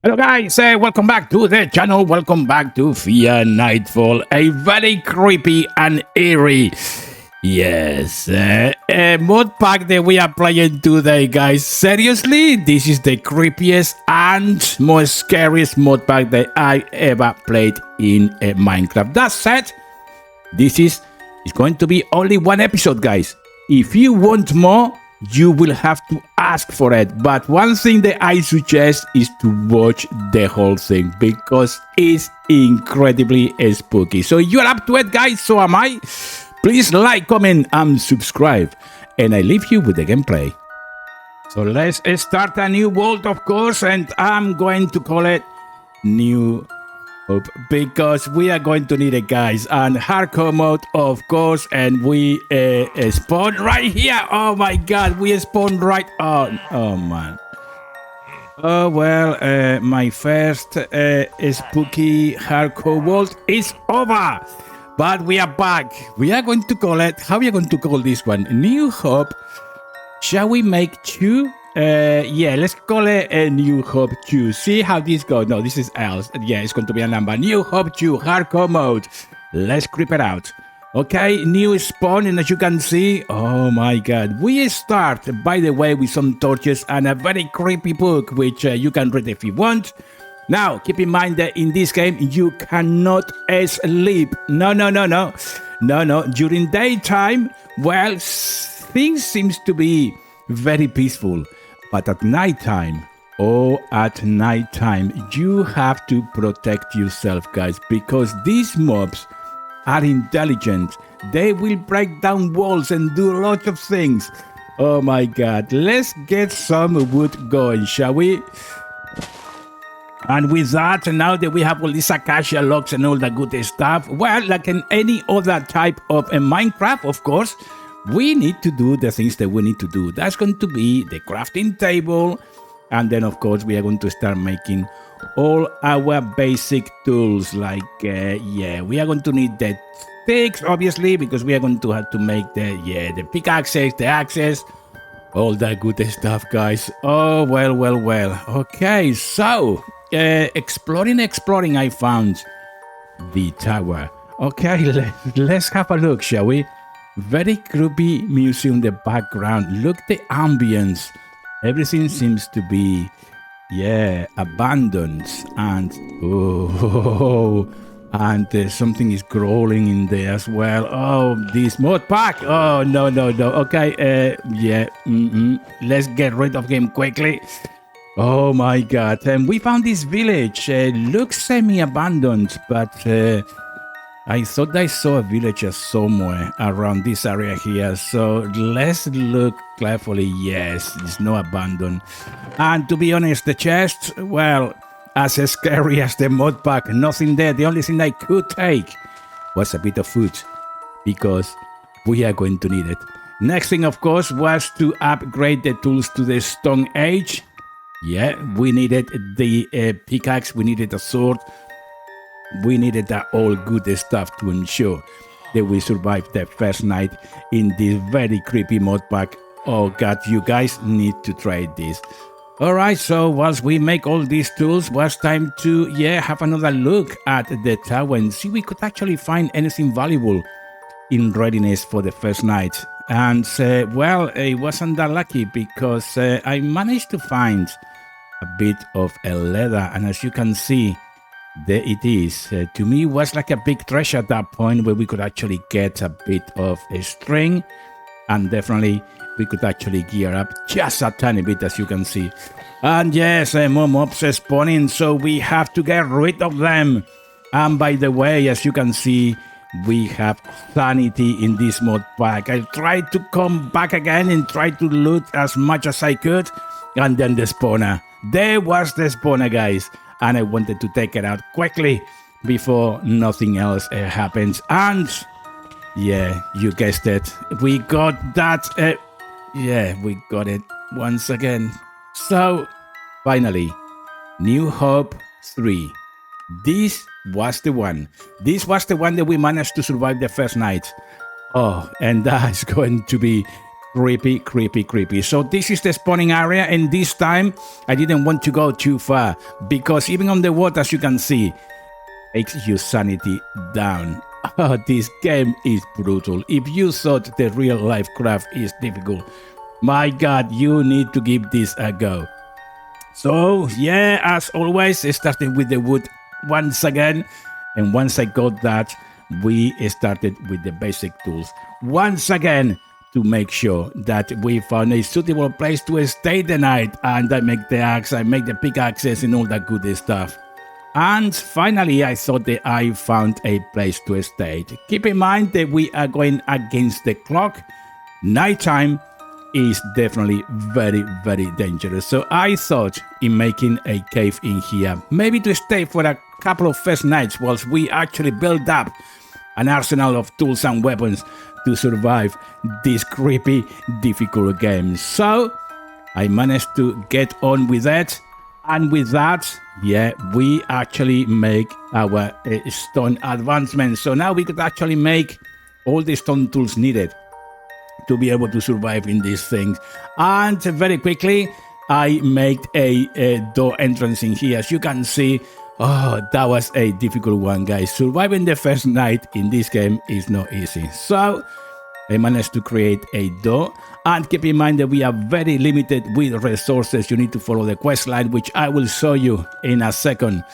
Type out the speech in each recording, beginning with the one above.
Hello guys, welcome back to the channel, welcome back to Fear Nightfall, a very creepy and eerie, yes, mod pack that we are playing today, guys. Seriously, this is the creepiest and most scariest mod pack that I ever played in Minecraft. That said, this is going to be only one episode, guys. If you want more, you will have to ask for it. But one thing that I suggest is to watch the whole thing because it's incredibly spooky. So you're up to it, guys. So am I. Please like, comment, and subscribe. And I leave you with the gameplay. So let's start a new world, of course. And I'm going to call it New Hope because we are going to need it, guys, and hardcore mode, of course, and we spawn right here. Oh my god, we spawn right on. Oh man. Oh well, my first spooky hardcore world is over, but we are back. We are going to call it, how are we going to call this one? New Hope. Shall we make two? Yeah, let's call it a New Hope 2. See how this goes. No, this is else. Yeah, it's going to be a number. New Hope 2, hardcore mode. Let's creep it out. Okay, new spawn, and as you can see, oh my god. We start, by the way, with some torches and a very creepy book, which you can read if you want. Now, keep in mind that in this game, you cannot sleep. No. During daytime, well, things seems to be very peaceful. But at nighttime, you have to protect yourself, guys, because these mobs are intelligent. They will break down walls and do lots of things. Oh my god, let's get some wood going, shall we? And with that, now that we have all these acacia logs and all the good stuff, well, like in any other type of Minecraft, of course, we need to do the things that we need to do. That's going to be the crafting table. And then, of course, we are going to start making all our basic tools. Like, yeah, we are going to need the sticks, obviously, because we are going to have to make the pickaxes, the axes, all that good stuff, guys. Oh, well. Okay, so, exploring, I found the tower. Okay, let's have a look, shall we? Very creepy museum in the background. Look the ambience. Everything seems to be, yeah, abandoned. And, and something is crawling in there as well. Oh, this mod pack. Oh, no. Okay, yeah. Let's get rid of him quickly. Oh, my God. And we found this village. Looks semi-abandoned, but... I thought I saw a villager somewhere around this area here, so let's look carefully. Yes, it's no abandon. And to be honest, the chest, well, as scary as the mod pack, nothing there. The only thing I could take was a bit of food, because we are going to need it. Next thing, of course, was to upgrade the tools to the Stone Age. Yeah, we needed the pickaxe, we needed a sword. We needed that all good stuff to ensure that we survived the first night in this very creepy mod pack. Oh god, you guys need to try this. Alright, so once we make all these tools, was time to, have another look at the tower and see if we could actually find anything valuable in readiness for the first night. And, well, it wasn't that lucky because I managed to find a bit of a leather, and as you can see, there it is. To me, it was like a big treasure at that point where we could actually get a bit of a string, and definitely we could actually gear up just a tiny bit, as you can see. And yes, more mobs are spawning, so we have to get rid of them. And by the way, as you can see, we have sanity in this mod pack. I tried to come back again and try to loot as much as I could, and then the spawner. There was the spawner, guys. And I wanted to take it out quickly before nothing else happens. And, yeah, you guessed it. We got that. We got it once again. So, finally, New Hope 3. This was the one. This was the one that we managed to survive the first night. Oh, and that's going to be Creepy, creepy, creepy. So this is the spawning area, and this time I didn't want to go too far because even on the water, as you can see, takes your sanity down. Oh, this game is brutal. If you thought the real life craft is difficult, my god, you need to give this a go. So yeah, as always, starting with the wood once again, and once I got that, we started with the basic tools once again to make sure that we found a suitable place to stay the night. And I make the axe, I make the pickaxes and all that good stuff. And finally, I thought that I found a place to stay. Keep in mind that we are going against the clock. Nighttime is definitely very, very dangerous. So I thought in making a cave in here, maybe to stay for a couple of first nights whilst we actually build up an arsenal of tools and weapons to survive this creepy, difficult game. So I managed to get on with that. And with that, yeah, we actually make our stone advancement. So now we could actually make all the stone tools needed to be able to survive in these things. And very quickly, I made a door entrance in here. As you can see, oh, that was a difficult one, guys. Surviving the first night in this game is not easy. So I managed to create a door. And keep in mind that we are very limited with resources. You need to follow the quest line, which I will show you in a second.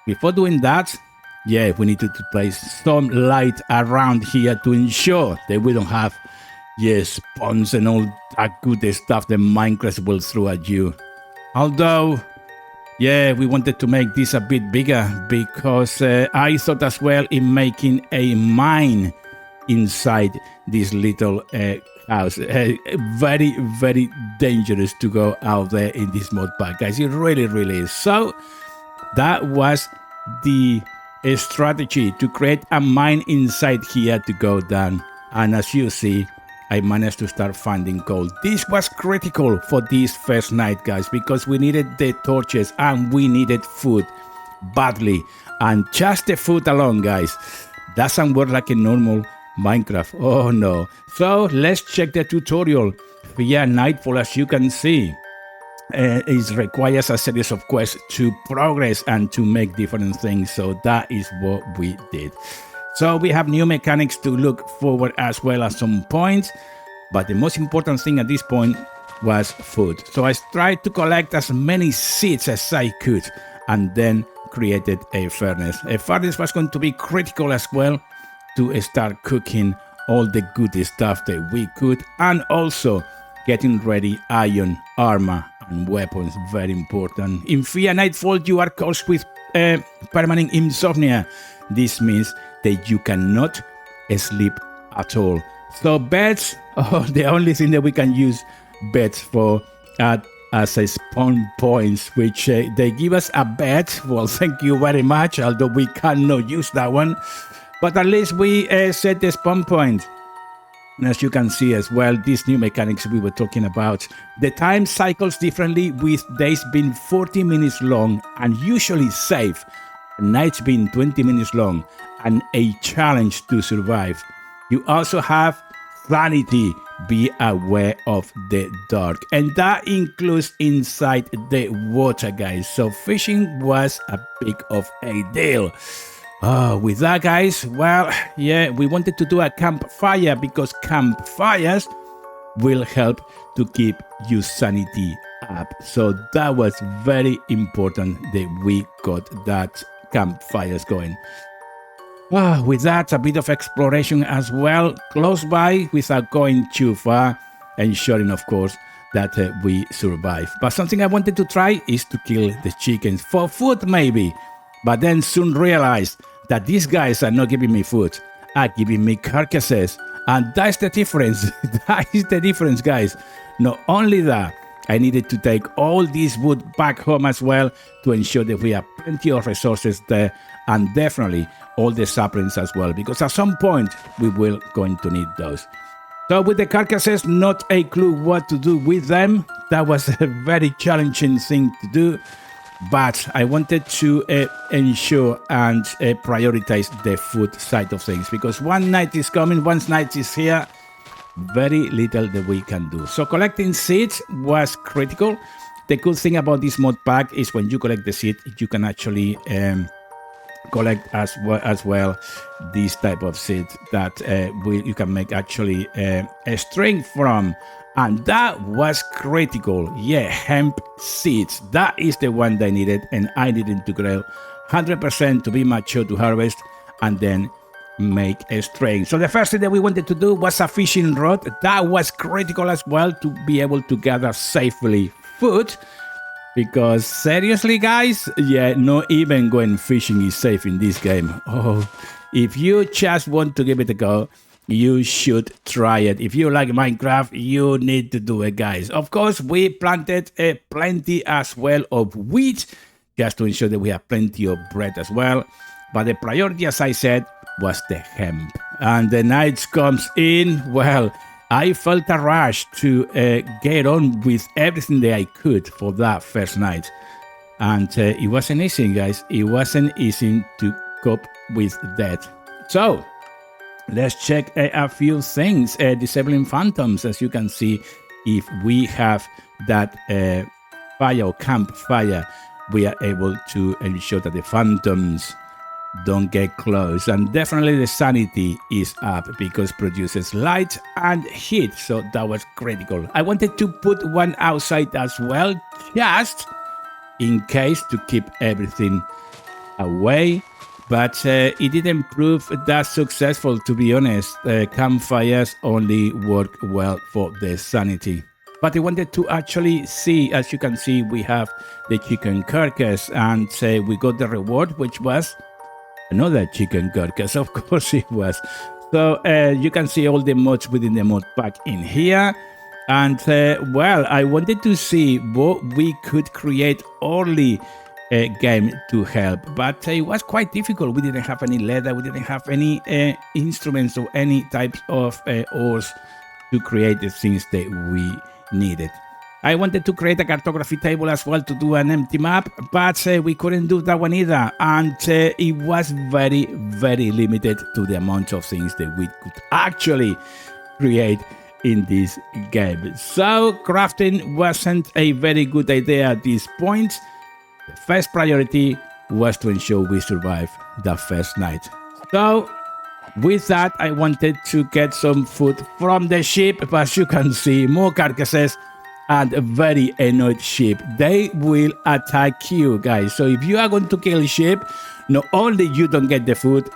Before doing that, yeah, we need to place some light around here to ensure that we don't have, yes, spawns and all that good stuff that Minecraft will throw at you. Although, yeah, we wanted to make this a bit bigger because I thought as well in making a mine inside this little house. Very, very dangerous to go out there in this mod pack, guys. It really, really is. So that was the strategy, to create a mine inside here to go down. And as you see, I managed to start finding gold. This was critical for this first night, guys, because we needed the torches and we needed food badly. And just the food alone, guys, doesn't work like a normal Minecraft. Oh no. So let's check the tutorial. Yeah, Nightfall, as you can see, it requires a series of quests to progress and to make different things. So that is what we did. So we have new mechanics to look forward as well at some points, but the most important thing at this point was food. So I tried to collect as many seeds as I could and then created a furnace. A furnace was going to be critical as well to start cooking all the good stuff that we could, and also getting ready iron, armor, and weapons. Very important. In Fear Nightfall, you are cursed with permanent insomnia. This means that you cannot sleep at all. So beds, oh, the only thing that we can use beds for as a spawn points, which they give us a bed. Well, thank you very much, although we cannot use that one. But at least we set the spawn point. And as you can see as well, these new mechanics we were talking about, the time cycles differently, with days being 40 minutes long and usually safe, nights being 20 minutes long and a challenge to survive. You also have sanity, be aware of the dark, and that includes inside the water, guys. So fishing was a big of a deal. With that, guys, well, yeah, we wanted to do a campfire because campfires will help to keep your sanity up. So that was very important that we got that campfires going. With that, a bit of exploration as well, close by without going too far, ensuring, of course, that we survive. But something I wanted to try is to kill the chickens for food, maybe. But then soon realized that these guys are not giving me food, are giving me carcasses. And that's the difference. That is the difference, guys. Not only that, I needed to take all this wood back home as well to ensure that we have plenty of resources there, and definitely all the saplings as well, because at some point we will going to need those. So with the carcasses, not a clue what to do with them. That was a very challenging thing to do. But I wanted to ensure and prioritize the food side of things, because one night is coming, one night is here, very little that we can do. So collecting seeds was critical. The good thing about this mod pack is when you collect the seed, you can actually collect as well these type of seeds that you can make actually a string from, and that was critical. Yeah, hemp seeds, that is the one that I needed, and I needed to grow 100% to be mature to harvest and then make a string. So the first thing that we wanted to do was a fishing rod. That was critical as well to be able to gather safely food, because seriously guys, yeah, not even going fishing is safe in this game. Oh, if you just want to give it a go, you should try it. If you like Minecraft, you need to do it, guys. Of course, we planted plenty as well of wheat, just to ensure that we have plenty of bread as well. But the priority, as I said, was the hemp. And the night comes in, well, I felt a rush to get on with everything that I could for that first night. And it wasn't easy, guys. It wasn't easy to cope with that. So let's check a few things. Disabling phantoms, as you can see, if we have that fire or campfire, we are able to ensure that the phantoms don't get close. And definitely the sanity is up because produces light and heat, so that was critical. I wanted to put one outside as well, just in case, to keep everything away, but it didn't prove that successful, to be honest. Campfires only work well for the sanity. But I wanted to actually see, as you can see, we have the chicken carcass, and we got the reward, which was another chicken carcass. Of course it was. So you can see all the mods within the mod pack in here. And well, I wanted to see what we could create early game to help, but it was quite difficult. We didn't have any leather, we didn't have any instruments or any types of ores to create the things that we needed. I wanted to create a cartography table as well to do an empty map, but we couldn't do that one either, and it was very, very limited to the amount of things that we could actually create in this game. So crafting wasn't a very good idea at this point. The first priority was to ensure we survive the first night. So with that, I wanted to get some food from the sheep, but as you can see, more carcasses and a very annoyed sheep. They will attack you, guys. So if you are going to kill sheep, not only you don't get the food,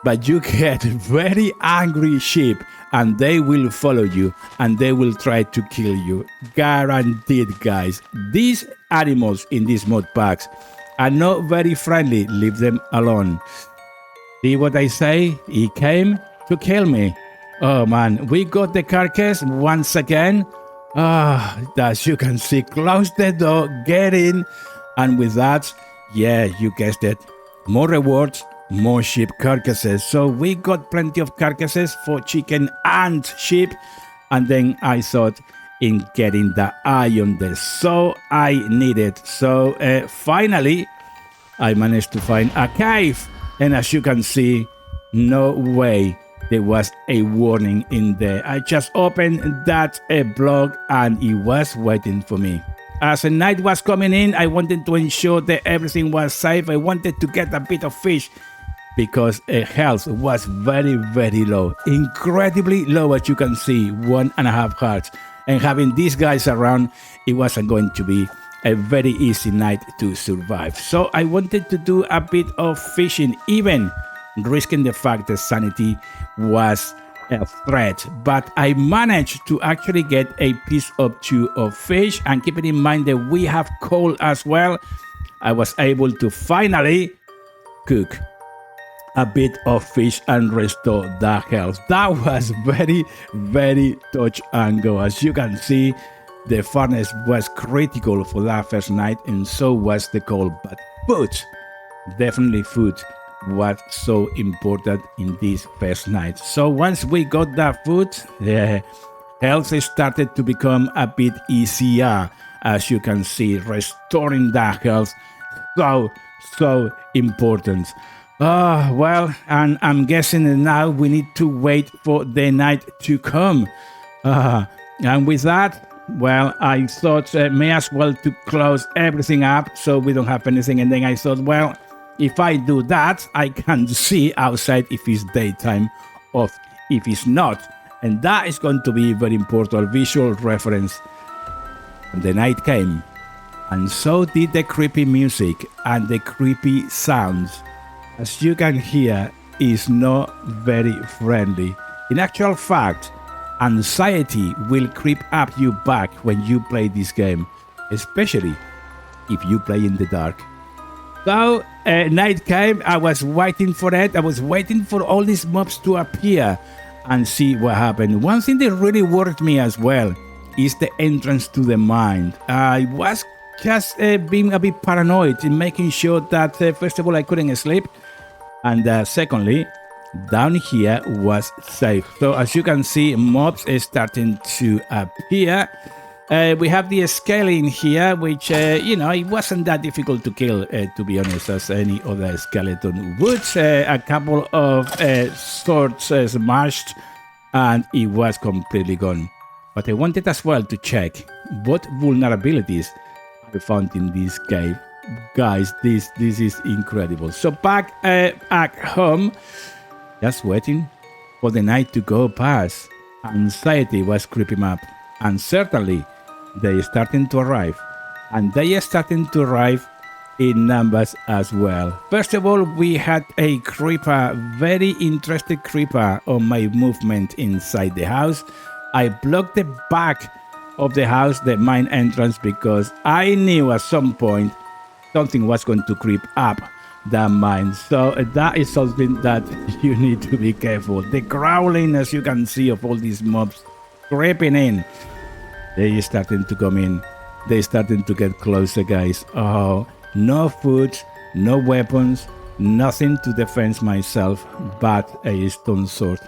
but you get very angry sheep, and they will follow you and they will try to kill you. Guaranteed, guys. These animals in these mod packs are not very friendly. Leave them alone. See what I say? He came to kill me. Oh man, we got the carcass once again. As you can see, close the door, get in, and with that, yeah, you guessed it, more rewards, more sheep carcasses. So we got plenty of carcasses for chicken and sheep, and then I thought in getting the iron there, so I need it. So finally, I managed to find a cave, and as you can see, no way there was a warning in there. I just opened that block and it was waiting for me. As the night was coming in, I wanted to ensure that everything was safe. I wanted to get a bit of fish because health was very, very low. Incredibly low, as you can see, 1.5 hearts. And having these guys around, it wasn't going to be a very easy night to survive. So I wanted to do a bit of fishing, even risking the fact that sanity was a threat, but I managed to actually get a piece or two of fish, and keeping in mind that we have coal as well, I was able to finally cook a bit of fish and restore the health. That was very, very touch and go. As you can see, the furnace was critical for that first night, and so was the coal, but food, definitely food, was so important in this first night. So once we got that food, the health started to become a bit easier. As you can see, restoring that health, so important. Well, and I'm guessing that now we need to wait for the night to come. And with that, well, I thought may as well to close everything up so we don't have anything. And then I thought, well, if I do that, I can see outside if it's daytime or if it's not. And that is going to be very important visual reference. And the night came, and so did the creepy music and the creepy sounds. As you can hear, is not very friendly. In actual fact, anxiety will creep up you back when you play this game, especially if you play in the dark. So, night came, I was waiting for it, I was waiting for all these mobs to appear and see what happened. One thing that really worried me as well is the entrance to the mine. I was just being a bit paranoid in making sure that, first of all, I couldn't sleep, and secondly, down here was safe. So as you can see, mobs is starting to appear. We have the skeleton here, which, it wasn't that difficult to kill, to be honest, as any other skeleton would. A couple of swords smashed, and it was completely gone. But I wanted as well to check what vulnerabilities I found in this cave. Guys, this is incredible. So back at home, just waiting for the night to go past. Anxiety was creeping up, and certainly they are starting to arrive, and they are starting to arrive in numbers as well. First of all, we had a creeper, very interested creeper on my movement inside the house. I blocked the back of the house, the mine entrance, because I knew at some point something was going to creep up that mine. So that is something that you need to be careful. The growling, as you can see, of all these mobs creeping in. They starting to come in. They starting to get closer, guys. Oh, no food, no weapons, nothing to defend myself but a stone sword.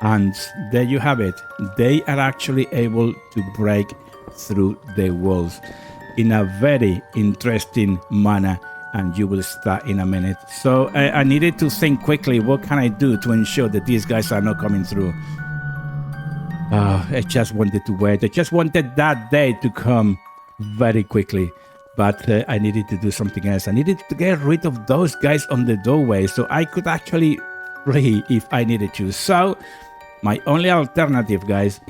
And there you have it. They are actually able to break through the walls in a very interesting manner, and you will start in a minute. So I needed to think quickly, what can I do to ensure that these guys are not coming through? I just wanted to wait. I just wanted that day to come very quickly. But I needed to do something else. I needed to get rid of those guys on the doorway so I could actually flee if I needed to. So my only alternative, guys,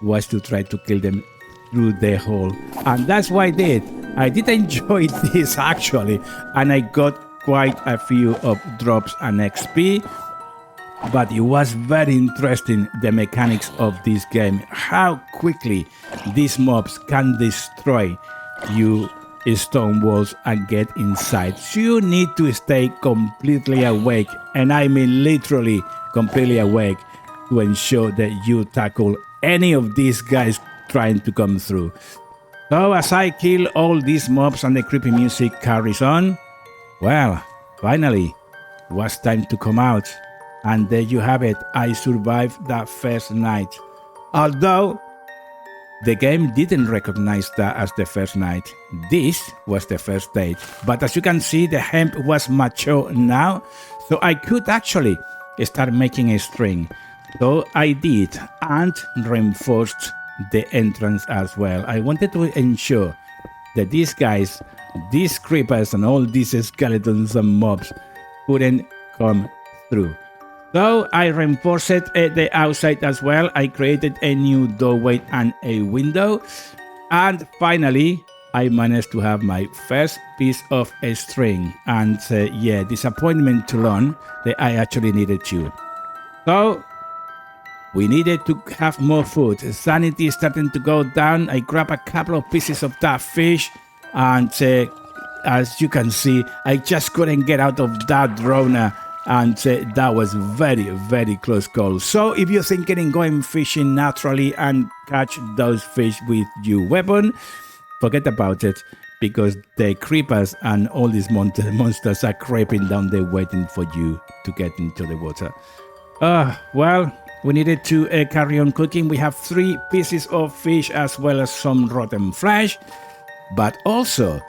was to try to kill them through the hole. And that's what I did. I did enjoy this actually. And I got quite a few of drops and XP. But it was very interesting, the mechanics of this game. How quickly these mobs can destroy you stone walls and get inside. So you need to stay completely awake, and I mean literally completely awake, to ensure that you tackle any of these guys trying to come through. So as I kill all these mobs and the creepy music carries on, well, finally, it was time to come out. And there you have it. I survived that first night. Although the game didn't recognize that as the first night. This was the first stage. But as you can see, the hemp was mature now. So I could actually start making a string. So I did, and reinforced the entrance as well. I wanted to ensure that these guys, these creepers and all these skeletons and mobs couldn't come through. So I reinforced the outside as well. I created a new doorway and a window. And finally, I managed to have my first piece of a string. And yeah, disappointment to learn that I actually needed to. So we needed to have more food. Sanity is starting to go down. I grabbed a couple of pieces of that fish. And as you can see, I just couldn't get out of that drone. And that was very, very close call. So if you're thinking in going fishing naturally and catch those fish with your weapon, forget about it, because the creepers and all these monsters are creeping down there waiting for you to get into the water. Well, we needed to carry on cooking. We have 3 pieces of fish as well as some rotten flesh, but also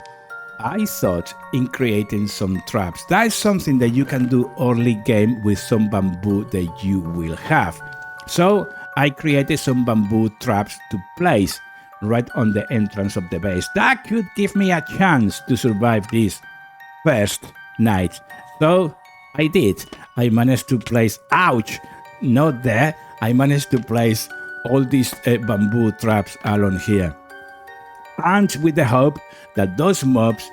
I thought in creating some traps. That is something that you can do early game with some bamboo that you will have. So I created some bamboo traps to place right on the entrance of the base. That could give me a chance to survive this first night. So I did. I managed to place, ouch, not there. I managed to place all these bamboo traps along here. And with the hope that those mobs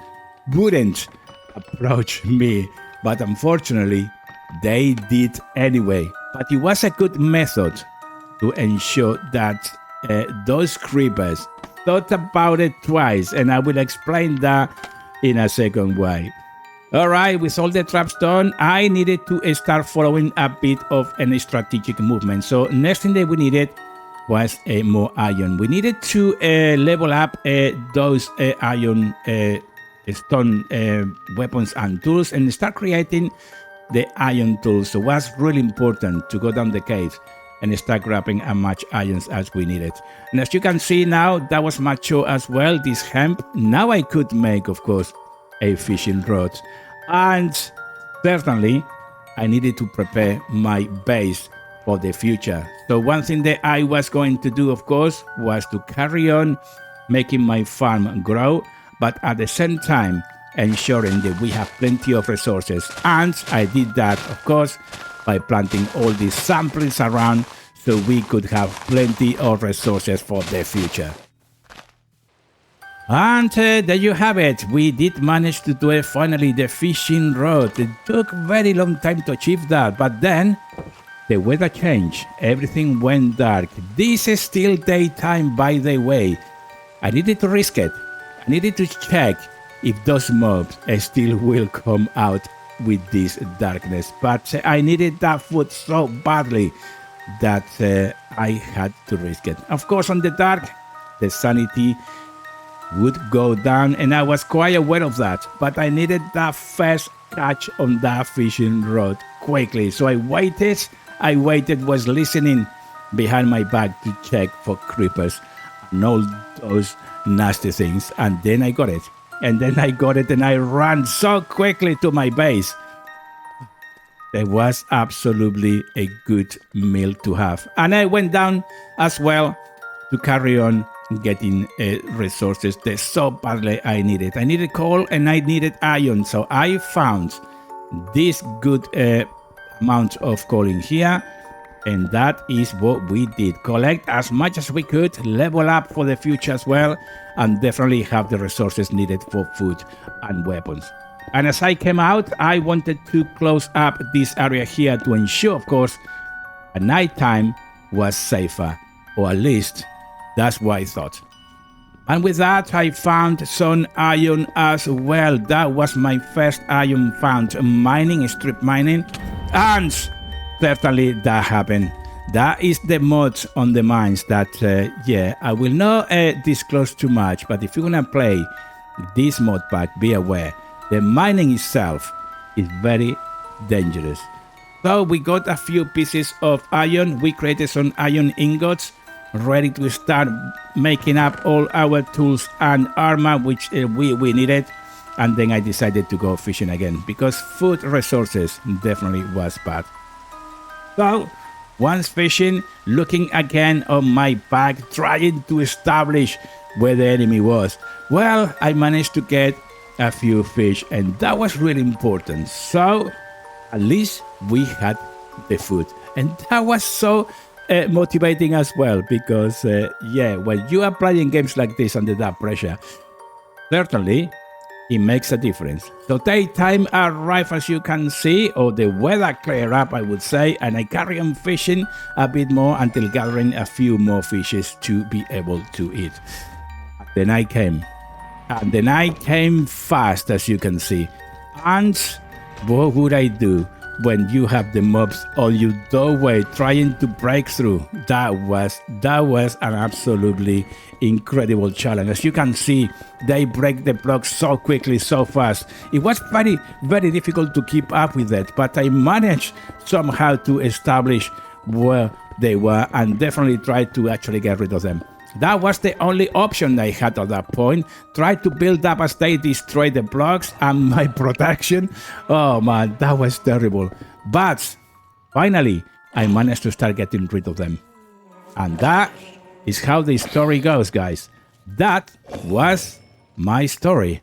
wouldn't approach me. But unfortunately, they did anyway. But it was a good method to ensure that those creepers thought about it twice. And I will explain that in a second why. Alright, with all the traps done, I needed to start following a bit of a strategic movement. So next thing that we needed was more iron. We needed to level up those iron stone weapons and tools and start creating the iron tools. So it was really important to go down the caves and start grabbing as much irons as we needed. And as you can see now, that was mature as well, this hemp. Now I could make, of course, a fishing rod. And certainly, I needed to prepare my base for the future. So one thing that I was going to do, of course, was to carry on making my farm grow, but at the same time, ensuring that we have plenty of resources. And I did that, of course, by planting all these saplings around so we could have plenty of resources for the future. And there you have it. We did manage to do it finally, the fishing rod. It took a very long time to achieve that, but then the weather changed. Everything went dark. This is still daytime, by the way. I needed to risk it. I needed to check if those mobs still will come out with this darkness. But I needed that food so badly that I had to risk it. Of course, on the dark, the sanity would go down, and I was quite aware of that. But I needed that first catch on that fishing rod quickly. So I waited, was listening behind my back to check for creepers and all those nasty things. And then I got it. And I ran so quickly to my base. It was absolutely a good meal to have. And I went down as well to carry on getting resources that so badly I needed. I needed coal and I needed iron. So I found this good amount of coal in here. And that is what we did. Collect as much as we could, level up for the future as well, and definitely have the resources needed for food and weapons. And as I came out, I wanted to close up this area here to ensure, of course, at nighttime was safer, or at least that's what I thought. And with that, I found some iron as well. That was my first iron found, mining, strip mining, and certainly that happened. That is the mods on the mines that, I will not disclose too much, but if you're gonna play this mod pack, be aware, the mining itself is very dangerous. So we got a few pieces of iron, we created some iron ingots, ready to start making up all our tools and armor, which we needed. And then I decided to go fishing again, because food resources definitely was bad. So, once fishing, looking again on my pack, trying to establish where the enemy was. Well, I managed to get a few fish, and that was really important. So, at least we had the food. And that was so motivating as well, because, when you are playing games like this under that pressure, certainly it makes a difference. So daytime arrived, as you can see, or the weather cleared up, I would say, and I carry on fishing a bit more until gathering a few more fishes to be able to eat. The night came, and the night came fast, as you can see. And what would I do when you have the mobs on your doorway trying to break through? That was an absolutely incredible challenge. As you can see, they break the blocks so quickly, so fast. It was very, very difficult to keep up with it, but I managed somehow to establish where they were and definitely tried to actually get rid of them. That was the only option I had at that point. Try to build up as they destroy the blocks and my protection. Oh man, that was terrible. But finally, I managed to start getting rid of them. And that is how the story goes, guys. That was my story.